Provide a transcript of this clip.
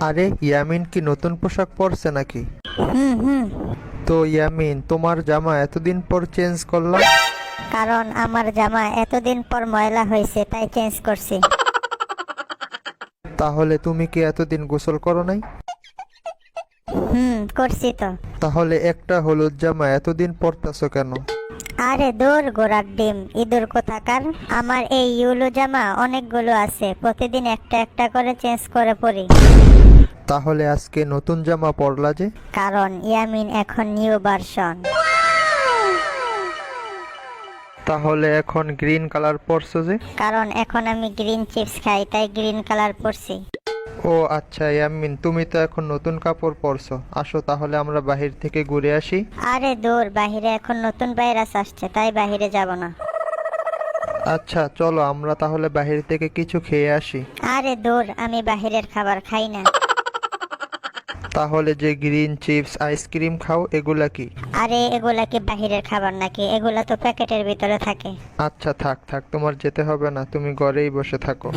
আরে ইয়ামিন কি নতুন পোশাক পরছে নাকি? হুম হুম। তো ইয়ামিন, তোমার জামা এতদিন পর চেঞ্জ করলা? কারণ আমার জামা এতদিন পর ময়লা হয়েছে তাই চেঞ্জ করছি। তাহলে তুমি কি এতদিন গোসল করো নাই? করছি তো। তাহলে একটা হলুদ জামা এতদিন পরতাছো কেন? আরে দূর গোড়ার ডিম, ইঁদুর কোথাকার। আমার এই ইউলো জামা অনেকগুলো আছে, প্রতিদিন একটা একটা করে চেঞ্জ করে পরি। তাহলে আজকে নতুন জামা পরলা যে? কারণ ইয়ামিন এখন নিউ ভার্সন। তাহলে এখন গ্রিন কালার পরছো যে? কারণ এখন আমি গ্রিন চিপস খাই তাই গ্রিন কালার পরছি। ও আচ্ছা ইয়ামিন, তুমি তো এখন নতুন কাপড় পরছো, আসো তাহলে আমরা বাহির থেকে ঘুরে আসি। আরে দূর, বাহিরে এখন নতুন ভাইরাস আসছে তাই বাহিরে যাব না। আচ্ছা চলো আমরা তাহলে বাহির থেকে কিছু খেয়ে আসি। আরে দূর, আমি বাহিরের খাবার খাই না। তাহলে যে গ্রিন চিপস আইসক্রিম খাও এগুলা কি? আরে এগুলা কি বাহিরের খাবার নাকি? এগুলা তো প্যাকেটের ভিতরে থাকে। আচ্ছা থাক থাক, তোমার যেতে হবে না, তুমি ঘরেই বসে থাকো।